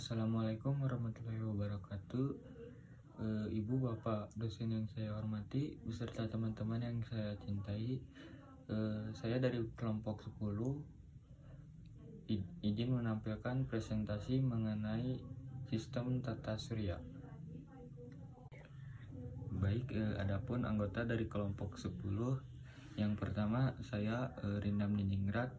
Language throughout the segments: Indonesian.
Assalamualaikum warahmatullahi wabarakatuh. Ibu, Bapak, dosen yang saya hormati, beserta teman-teman yang saya cintai. Saya dari kelompok 10 izin menampilkan presentasi mengenai sistem tata surya. Baik, adapun anggota dari kelompok 10, yang pertama saya Rindam Diningrat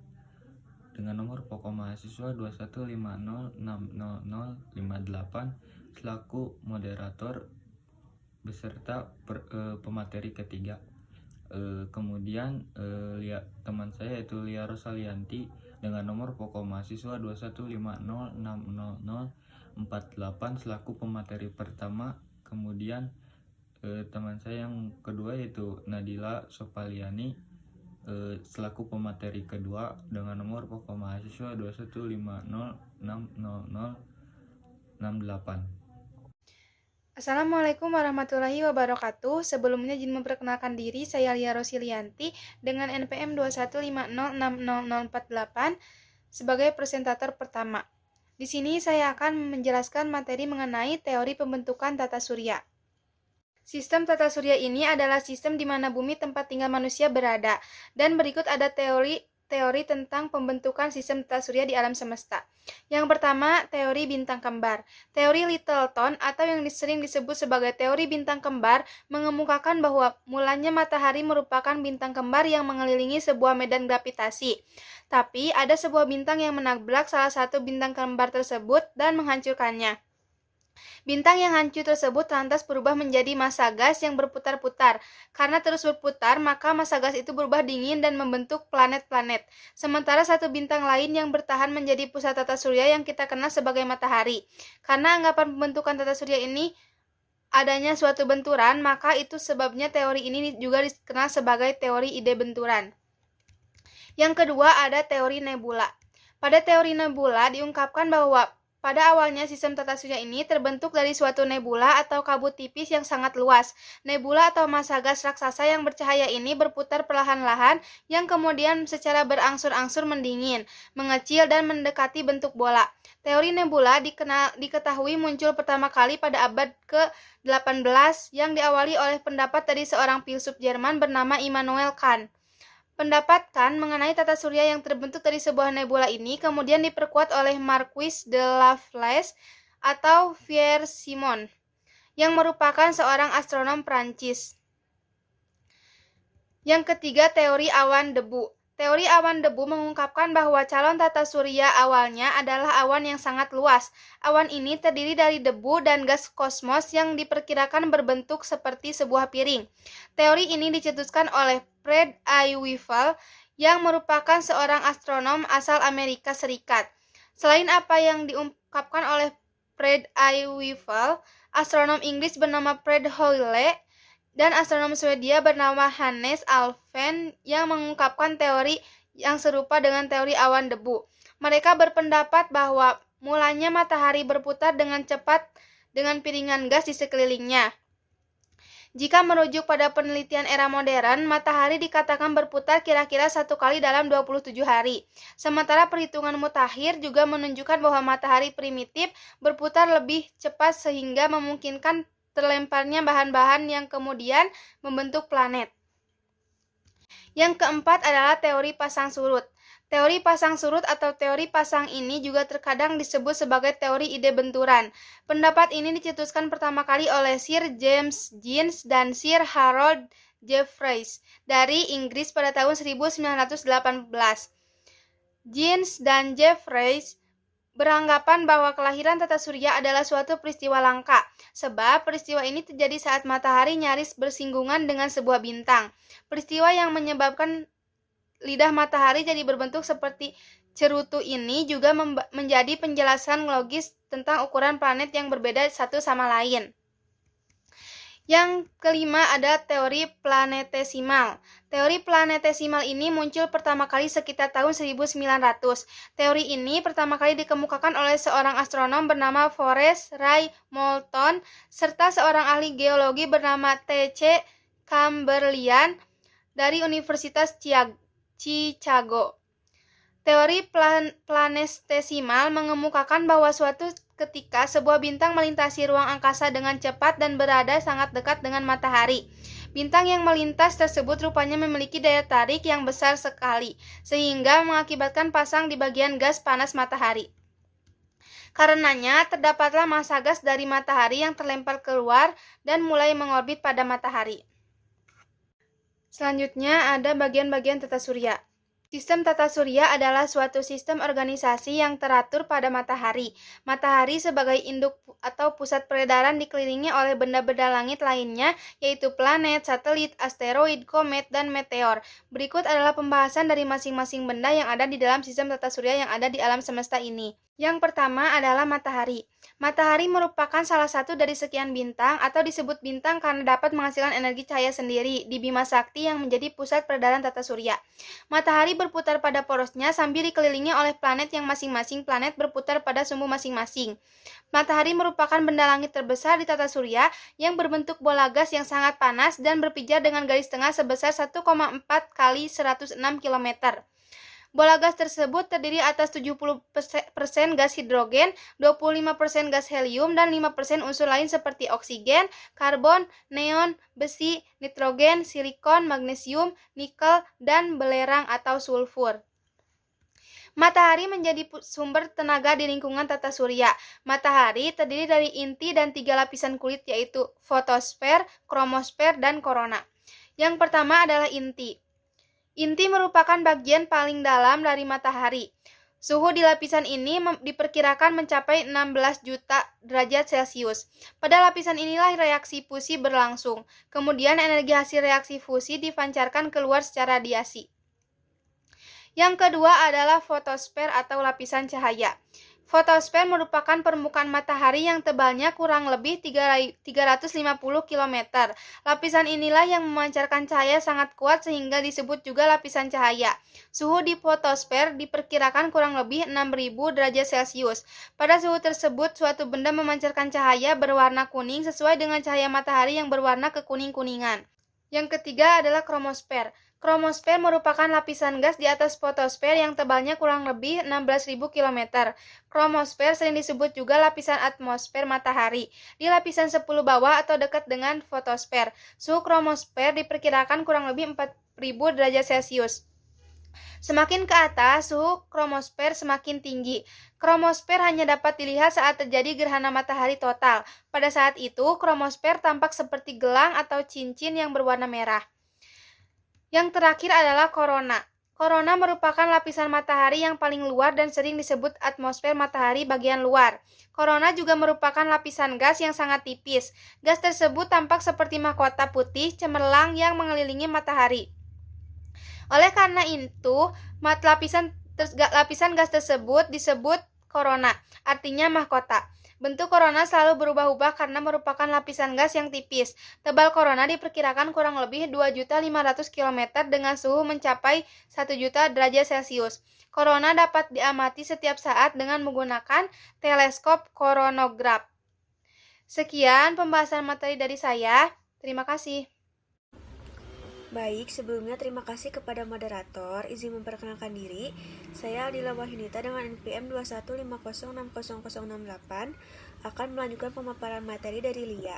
dengan nomor pokok mahasiswa 2150600058 selaku moderator beserta pemateri ketiga. Kemudian teman saya yaitu Lia Rosalianti dengan nomor pokok mahasiswa 2150600048 selaku pemateri pertama. Kemudian teman saya yang kedua yaitu Nadila Sopaliani selaku pemateri kedua dengan nomor pokok mahasiswa 2150600068. Assalamualaikum warahmatullahi wabarakatuh. Sebelumnya izin memperkenalkan diri, saya Lia Rosilianti dengan NPM 215060048 sebagai presentator pertama. Di sini saya akan menjelaskan materi mengenai teori pembentukan tata surya. Sistem tata surya ini adalah sistem di mana bumi tempat tinggal manusia berada, dan berikut ada teori tentang pembentukan sistem tata surya di alam semesta. Yang pertama, teori bintang kembar. Teori Littleton atau yang sering disebut sebagai teori bintang kembar mengemukakan bahwa mulanya matahari merupakan bintang kembar yang mengelilingi sebuah medan gravitasi. Tapi ada sebuah bintang yang menabrak salah satu bintang kembar tersebut dan menghancurkannya. Bintang yang hancur tersebut lantas berubah menjadi massa gas yang berputar-putar. Karena terus berputar, maka massa gas itu berubah dingin dan membentuk planet-planet. Sementara satu bintang lain yang bertahan menjadi pusat tata surya yang kita kenal sebagai matahari. Karena anggapan pembentukan tata surya ini adanya suatu benturan, maka itu sebabnya teori ini juga dikenal sebagai teori ide benturan. Yang kedua ada teori nebula. Pada teori nebula diungkapkan bahwa pada awalnya sistem tata surya ini terbentuk dari suatu nebula atau kabut tipis yang sangat luas. Nebula atau massa gas raksasa yang bercahaya ini berputar perlahan-lahan yang kemudian secara berangsur-angsur mendingin, mengecil dan mendekati bentuk bola. Teori nebula diketahui muncul pertama kali pada abad ke-18 yang diawali oleh pendapat dari seorang filsuf Jerman bernama Immanuel Kant. Pendapat Kant mengenai tata surya yang terbentuk dari sebuah nebula ini kemudian diperkuat oleh Marquis de Laplace atau Pierre Simon, yang merupakan seorang astronom Prancis. Yang ketiga, teori awan debu. Teori awan debu mengungkapkan bahwa calon tata surya awalnya adalah awan yang sangat luas. Awan ini terdiri dari debu dan gas kosmos yang diperkirakan berbentuk seperti sebuah piring. Teori ini dicetuskan oleh Fred I. Weiffel yang merupakan seorang astronom asal Amerika Serikat. Selain apa yang diungkapkan oleh Fred I. Weiffel, astronom Inggris bernama Fred Hoyle dan astronom Swedia bernama Hannes Alfvén yang mengungkapkan teori yang serupa dengan teori awan debu. Mereka berpendapat bahwa mulanya matahari berputar dengan cepat dengan piringan gas di sekelilingnya. Jika merujuk pada penelitian era modern, matahari dikatakan berputar kira-kira 1 kali dalam 27 hari. Sementara perhitungan mutakhir juga menunjukkan bahwa matahari primitif berputar lebih cepat sehingga memungkinkan terlemparnya bahan-bahan yang kemudian membentuk planet. Yang keempat adalah teori pasang surut. Teori pasang surut atau teori pasang ini juga terkadang disebut sebagai teori ide benturan. Pendapat ini dicetuskan pertama kali oleh Sir James Jeans dan Sir Harold Jeffreys dari Inggris pada tahun 1918. Jeans dan Jeffreys beranggapan bahwa kelahiran tata surya adalah suatu peristiwa langka, sebab peristiwa ini terjadi saat matahari nyaris bersinggungan dengan sebuah bintang. Peristiwa yang menyebabkan lidah matahari jadi berbentuk seperti cerutu ini juga menjadi penjelasan logis tentang ukuran planet yang berbeda satu sama lain. Yang kelima ada teori planetesimal. Teori planetesimal ini muncul pertama kali sekitar tahun 1900. Teori ini pertama kali dikemukakan oleh seorang astronom bernama Forrest Ray Moulton serta seorang ahli geologi bernama T.C. Chamberlain dari Universitas Chicago. Teori planetesimal mengemukakan bahwa suatu ketika sebuah bintang melintasi ruang angkasa dengan cepat dan berada sangat dekat dengan matahari. Bintang yang melintas tersebut rupanya memiliki daya tarik yang besar sekali, sehingga mengakibatkan pasang di bagian gas panas matahari. Karenanya, terdapatlah massa gas dari matahari yang terlempar keluar dan mulai mengorbit pada matahari. Selanjutnya ada bagian-bagian tata surya. Sistem tata surya adalah suatu sistem organisasi yang teratur pada matahari. Matahari sebagai induk atau pusat peredaran dikelilingi oleh benda-benda langit lainnya, yaitu planet, satelit, asteroid, komet, dan meteor. Berikut adalah pembahasan dari masing-masing benda yang ada di dalam sistem tata surya yang ada di alam semesta ini. Yang pertama adalah matahari. Matahari merupakan salah satu dari sekian bintang atau disebut bintang karena dapat menghasilkan energi cahaya sendiri di Bima Sakti yang menjadi pusat peredaran tata surya. Matahari berputar pada porosnya sambil dikelilingi oleh planet yang masing-masing planet berputar pada sumbu masing-masing. Matahari merupakan benda langit terbesar di tata surya yang berbentuk bola gas yang sangat panas dan berpijar dengan garis tengah sebesar 1,4 kali 106 km. Bola gas tersebut terdiri atas 70% gas hidrogen, 25% gas helium, dan 5% unsur lain seperti oksigen, karbon, neon, besi, nitrogen, silikon, magnesium, nikel, dan belerang atau sulfur. Matahari menjadi sumber tenaga di lingkungan tata surya. Matahari terdiri dari inti dan 3 lapisan kulit yaitu fotosfer, kromosfer, dan korona. Yang pertama adalah inti. Inti merupakan bagian paling dalam dari matahari. Suhu di lapisan ini diperkirakan mencapai 16 juta derajat Celcius. Pada lapisan inilah reaksi fusi berlangsung. Kemudian energi hasil reaksi fusi dipancarkan keluar secara radiasi. Yang kedua adalah fotosfer atau lapisan cahaya. Fotosfer merupakan permukaan matahari yang tebalnya kurang lebih 350 km. Lapisan inilah yang memancarkan cahaya sangat kuat sehingga disebut juga lapisan cahaya. Suhu di fotosfer diperkirakan kurang lebih 6000 derajat Celcius. Pada suhu tersebut, suatu benda memancarkan cahaya berwarna kuning sesuai dengan cahaya matahari yang berwarna kekuning-kuningan. Yang ketiga adalah kromosfer. Kromosfer merupakan lapisan gas di atas fotosfer yang tebalnya kurang lebih 16.000 km. Kromosfer sering disebut juga lapisan atmosfer matahari. Di lapisan 10 bawah atau dekat dengan fotosfer. Suhu kromosfer diperkirakan kurang lebih 4.000 derajat Celcius. Semakin ke atas, suhu kromosfer semakin tinggi. Kromosfer hanya dapat dilihat saat terjadi gerhana matahari total. Pada saat itu, kromosfer tampak seperti gelang atau cincin yang berwarna merah. Yang terakhir adalah korona. Korona merupakan lapisan matahari yang paling luar dan sering disebut atmosfer matahari bagian luar. Korona juga merupakan lapisan gas yang sangat tipis. Gas tersebut tampak seperti mahkota putih cemerlang yang mengelilingi matahari. Oleh karena itu, lapisan gas tersebut disebut korona, artinya mahkota. Bentuk korona selalu berubah-ubah karena merupakan lapisan gas yang tipis. Tebal korona diperkirakan kurang lebih 2.500 km dengan suhu mencapai 1 juta derajat Celcius. Korona dapat diamati setiap saat dengan menggunakan teleskop koronograf. Sekian pembahasan materi dari saya. Terima kasih. Baik, sebelumnya terima kasih kepada moderator. Izin memperkenalkan diri. Saya Adila Wahyunita dengan NPM 215060068 akan melanjutkan pemaparan materi dari LIA.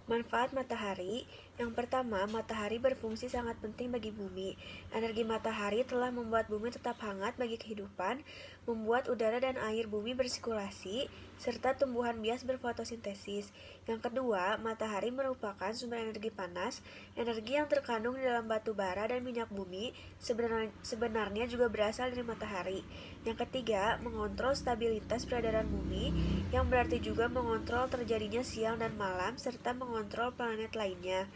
Manfaat matahari. Yang pertama, matahari berfungsi sangat penting bagi bumi. Energi matahari telah membuat bumi tetap hangat bagi kehidupan, membuat udara dan air bumi bersirkulasi, serta tumbuhan bias berfotosintesis. Yang kedua, matahari merupakan sumber energi panas. Energi yang terkandung di dalam batu bara dan minyak bumi sebenarnya juga berasal dari matahari. Yang ketiga, mengontrol stabilitas peredaran bumi, yang berarti juga mengontrol terjadinya siang dan malam, serta mengontrol planet lainnya.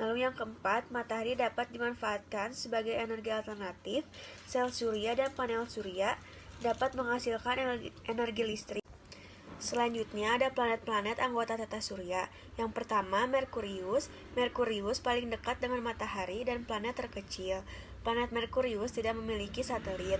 Lalu yang keempat, matahari dapat dimanfaatkan sebagai energi alternatif. Sel surya dan panel surya dapat menghasilkan energi listrik. Selanjutnya ada planet-planet anggota tata surya. Yang pertama, Merkurius. Merkurius paling dekat dengan matahari dan planet terkecil. Planet Merkurius tidak memiliki satelit.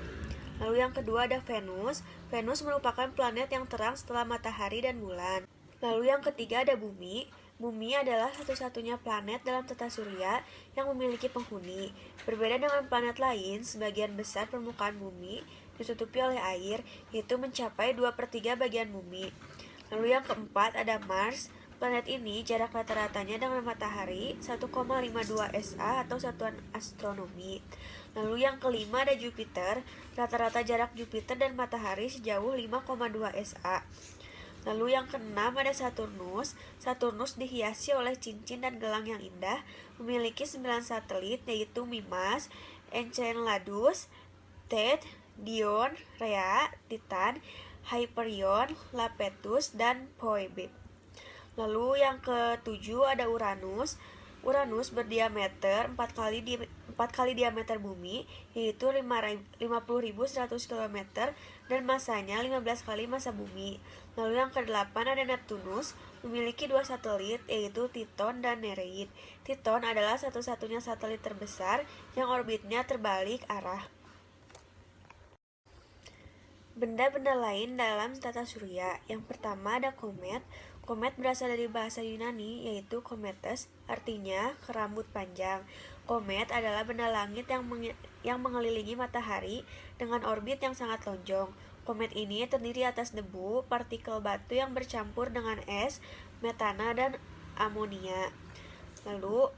Lalu yang kedua ada Venus. Venus merupakan planet yang terang setelah matahari dan bulan. Lalu yang ketiga ada Bumi. Bumi adalah satu-satunya planet dalam tata surya yang memiliki penghuni. Berbeda dengan planet lain, sebagian besar permukaan bumi ditutupi oleh air, yaitu mencapai 2/3 bagian bumi. Lalu yang keempat ada Mars. Planet ini jarak rata-ratanya dengan matahari 1,52 SA atau satuan astronomi. Lalu yang kelima ada Jupiter. Rata-rata jarak Jupiter dan matahari sejauh 5,2 SA. Lalu yang keenam ada Saturnus. Saturnus dihiasi oleh cincin dan gelang yang indah, memiliki 9 satelit yaitu Mimas, Enceladus, Theia, Dion, Rhea, Titan, Hyperion, Iapetus, dan Phoebe. Lalu yang ketujuh ada Uranus. Uranus berdiameter 4 kali diameter bumi, yaitu 50.100 km, dan masanya 15 kali massa bumi. Lalu yang kedelapan ada Neptunus, memiliki 2 satelit, yaitu Titon dan Nereid. Titon adalah satu-satunya satelit terbesar yang orbitnya terbalik arah. Benda-benda lain dalam tata surya. Yang pertama ada komet. Komet berasal dari bahasa Yunani, yaitu kometes, artinya kerambut panjang. Komet adalah benda langit yang mengelilingi matahari dengan orbit yang sangat lonjong. Komet ini terdiri atas debu, partikel batu yang bercampur dengan es, metana, dan amonia. Lalu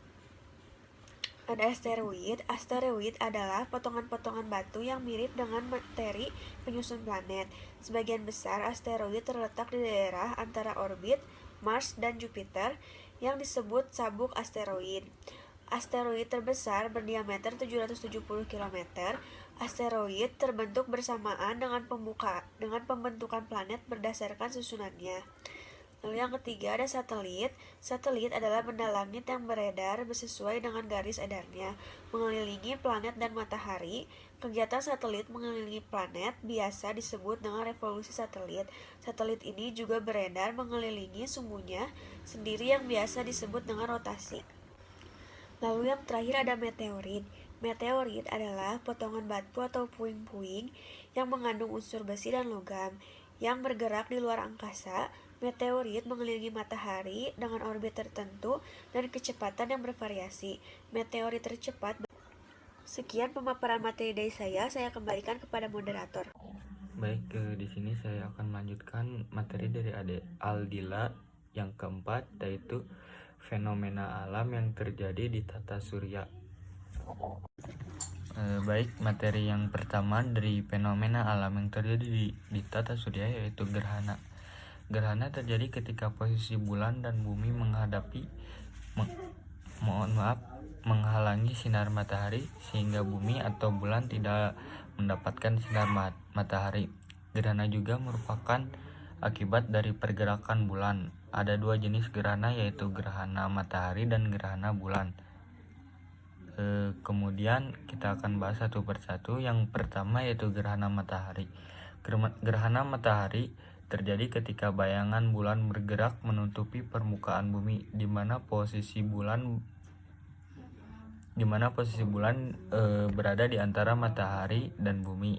ada asteroid. Asteroid adalah potongan-potongan batu yang mirip dengan materi penyusun planet. Sebagian besar asteroid terletak di daerah antara orbit Mars dan Jupiter yang disebut sabuk asteroid. Asteroid terbesar berdiameter 770 km. Asteroid terbentuk bersamaan dengan pembentukan planet berdasarkan susunannya. Lalu yang ketiga ada satelit. Satelit adalah benda langit yang beredar sesuai dengan garis edarnya, mengelilingi planet dan matahari. Kegiatan satelit mengelilingi planet biasa disebut dengan revolusi satelit. Satelit ini juga beredar mengelilingi sumbunya sendiri yang biasa disebut dengan rotasi. Lalu yang terakhir ada meteorit. Meteorit adalah potongan batu atau puing-puing yang mengandung unsur besi dan logam yang bergerak di luar angkasa. Meteorit mengelilingi matahari dengan orbit tertentu dan kecepatan yang bervariasi. Meteorit tercepat. Sekian pemaparan materi dari saya kembalikan kepada moderator. Baik, di sini saya akan melanjutkan materi dari Aldila yang keempat, yaitu fenomena alam yang terjadi di tata surya. Baik, materi yang pertama dari fenomena alam yang terjadi di tata surya yaitu gerhana. Gerhana terjadi ketika posisi bulan dan bumi menghalangi sinar matahari sehingga bumi atau bulan tidak mendapatkan sinar matahari. Gerhana juga merupakan akibat dari pergerakan bulan. Ada 2 jenis gerhana, yaitu gerhana matahari dan gerhana bulan. Kemudian kita akan bahas satu persatu. Yang pertama yaitu gerhana matahari. Gerhana matahari terjadi ketika bayangan bulan bergerak menutupi permukaan bumi, di mana posisi bulan berada di antara matahari dan bumi,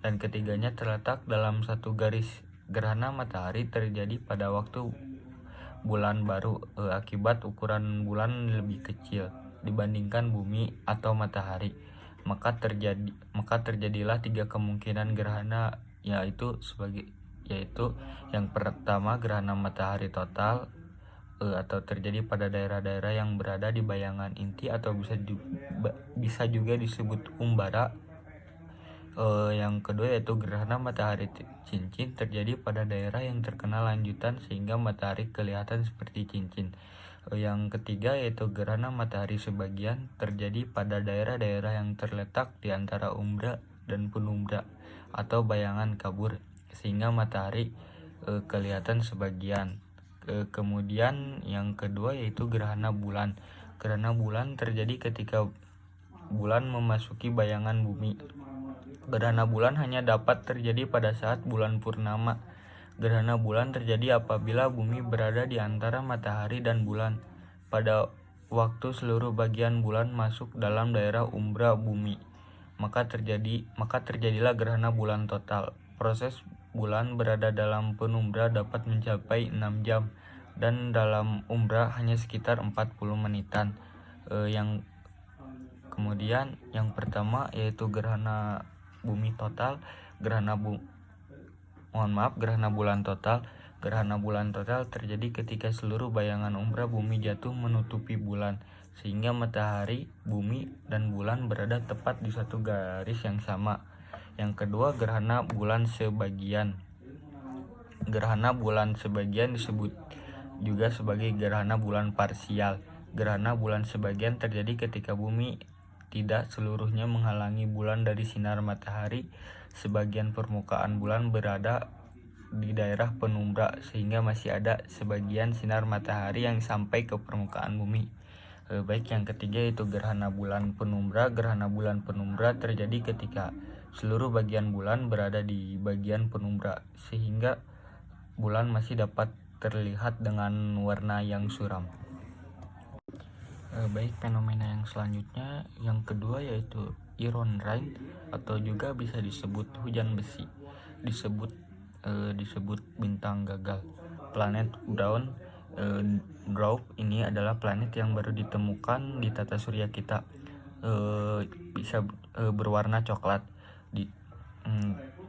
dan ketiganya terletak dalam satu garis. Gerhana matahari terjadi pada waktu bulan baru akibat ukuran bulan lebih kecil dibandingkan bumi atau matahari. Maka terjadilah 3 kemungkinan gerhana, yaitu yang pertama gerhana matahari total atau terjadi pada daerah-daerah yang berada di bayangan inti atau bisa juga disebut umbara. Yang kedua yaitu gerhana matahari cincin, terjadi pada daerah yang terkena lanjutan sehingga matahari kelihatan seperti cincin. Yang ketiga yaitu gerhana matahari sebagian, terjadi pada daerah-daerah yang terletak di antara umbra dan penumbra atau bayangan kabur sehingga matahari kelihatan sebagian. Kemudian yang kedua yaitu gerhana bulan. Gerhana bulan terjadi ketika bulan memasuki bayangan bumi. Gerhana bulan hanya dapat terjadi pada saat bulan purnama. Gerhana bulan terjadi apabila bumi berada di antara matahari dan bulan. Pada waktu seluruh bagian bulan masuk dalam daerah umbra bumi, maka terjadilah gerhana bulan total. Proses bulan berada dalam penumbra dapat mencapai 6 jam dan dalam umbra hanya sekitar 40 menitan. Kemudian yang pertama yaitu gerhana bumi total. Gerhana bulan total. Gerhana bulan total terjadi ketika seluruh bayangan umbra bumi jatuh menutupi bulan, sehingga matahari, bumi, dan bulan berada tepat di satu garis yang sama. Yang kedua, gerhana bulan sebagian. Gerhana bulan sebagian disebut juga sebagai gerhana bulan parsial. Gerhana bulan sebagian terjadi ketika bumi tidak seluruhnya menghalangi bulan dari sinar matahari. Sebagian permukaan bulan berada di daerah penumbra, sehingga masih ada sebagian sinar matahari yang sampai ke permukaan bumi. Baik, yang ketiga yaitu gerhana bulan penumbra. Gerhana bulan penumbra terjadi ketika seluruh bagian bulan berada di bagian penumbra, sehingga bulan masih dapat terlihat dengan warna yang suram. Baik, fenomena yang selanjutnya yang kedua yaitu iron rain, atau juga bisa disebut hujan besi. Disebut bintang gagal. Planet dwarf ini adalah planet yang baru ditemukan di tata surya kita. Bisa berwarna coklat,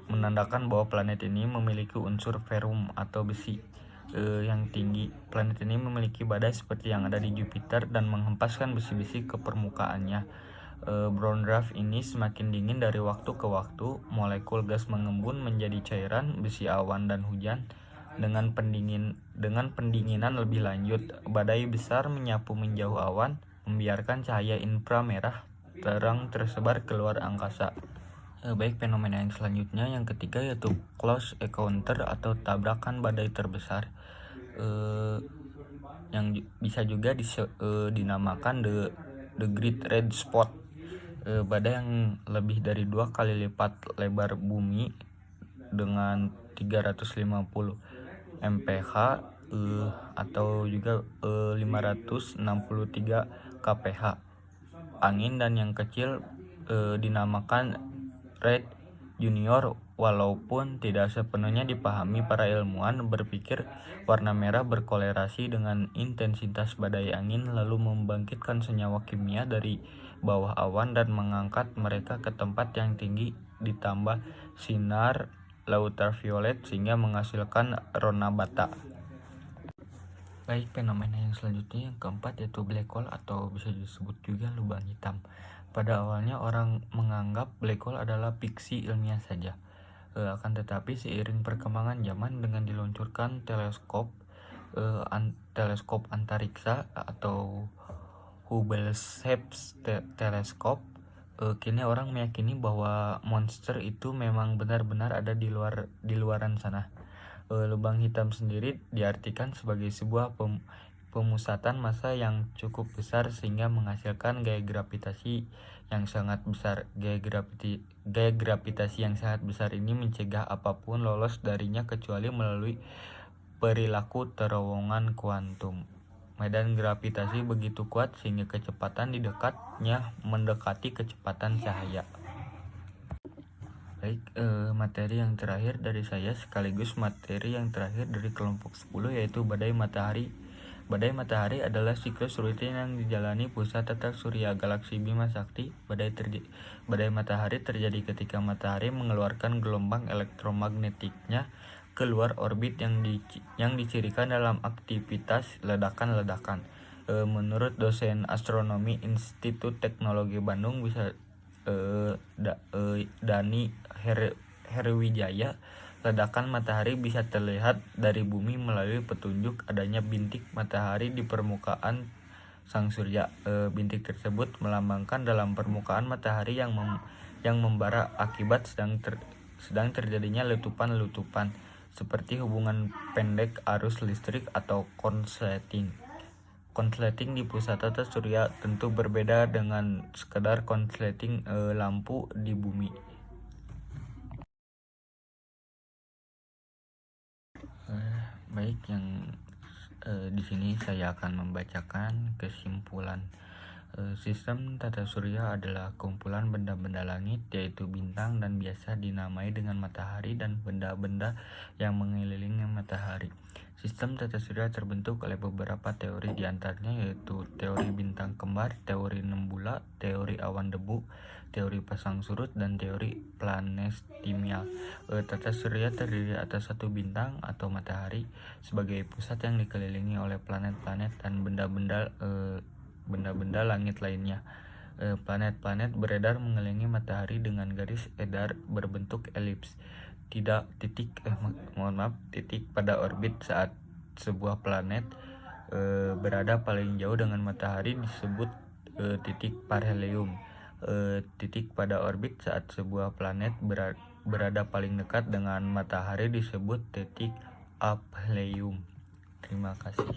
menandakan bahwa planet ini memiliki unsur ferrum atau besi yang tinggi. Planet ini memiliki badai seperti yang ada di Jupiter dan menghempaskan besi-besi ke permukaannya. Brown dwarf ini semakin dingin dari waktu ke waktu. Molekul gas mengembun menjadi cairan, besi awan dan hujan. Dengan pendinginan lebih lanjut, badai besar menyapu menjauh awan, membiarkan cahaya inframerah terang tersebar keluar angkasa. Baik, fenomena yang selanjutnya yang ketiga yaitu close encounter atau tabrakan badai terbesar, yang bisa juga dinamakan the Great Red Spot. Badai yang lebih dari 2 kali lipat lebar bumi dengan 350 mph atau juga 563 kph angin, dan yang kecil dinamakan Red Junior. Walaupun tidak sepenuhnya dipahami, para ilmuwan berpikir warna merah berkorelasi dengan intensitas badai angin, lalu membangkitkan senyawa kimia dari bawah awan dan mengangkat mereka ke tempat yang tinggi, ditambah sinar ultraviolet sehingga menghasilkan rona bata. Baik, fenomena yang selanjutnya yang keempat yaitu black hole, atau bisa disebut juga lubang hitam. Pada awalnya orang menganggap black hole adalah fiksi ilmiah saja. Akan tetapi seiring perkembangan zaman dengan diluncurkan teleskop antariksa atau Hubble Space Telescope, kini orang meyakini bahwa monster itu memang benar-benar ada di luaran sana. Lubang hitam sendiri diartikan sebagai sebuah pemusatan massa yang cukup besar sehingga menghasilkan gaya gravitasi yang sangat besar. Gaya gravitasi yang sangat besar ini mencegah apapun lolos darinya kecuali melalui perilaku terowongan kuantum. Medan gravitasi begitu kuat sehingga kecepatan di dekatnya mendekati kecepatan cahaya. Baik, materi yang terakhir dari saya sekaligus materi yang terakhir dari kelompok 10 yaitu badai matahari. Badai matahari adalah siklus rutin yang dijalani pusat tata surya galaksi Bima Sakti. Badai matahari terjadi ketika matahari mengeluarkan gelombang elektromagnetiknya keluar orbit yang dicirikan dalam aktivitas ledakan-ledakan. Menurut dosen astronomi Institut Teknologi Bandung Dani Herwijaya, ledakan matahari bisa terlihat dari bumi melalui petunjuk adanya bintik matahari di permukaan sang surya. Bintik tersebut melambangkan dalam permukaan matahari yang membara akibat sedang terjadinya letupan-letupan, seperti hubungan pendek arus listrik atau konsleting. Konsleting di pusat tata surya tentu berbeda dengan sekedar konsleting lampu di bumi. Baik, yang di sini saya akan membacakan kesimpulan. Sistem tata surya adalah kumpulan benda-benda langit, yaitu bintang, dan biasa dinamai dengan matahari dan benda-benda yang mengelilingi matahari. Sistem tata surya terbentuk oleh beberapa teori, diantaranya yaitu teori bintang kembar, teori nembula, teori awan debu, teori pasang surut, dan teori planetesimal. Tata surya terdiri atas satu bintang atau matahari sebagai pusat yang dikelilingi oleh planet-planet dan benda-benda langit lainnya. Planet-planet beredar mengelilingi matahari dengan garis edar berbentuk elips. Titik pada orbit. Saat sebuah planet berada paling jauh dengan matahari disebut titik parhelium. Titik pada orbit saat sebuah planet berada paling dekat dengan matahari disebut titik aphelium. Terima kasih.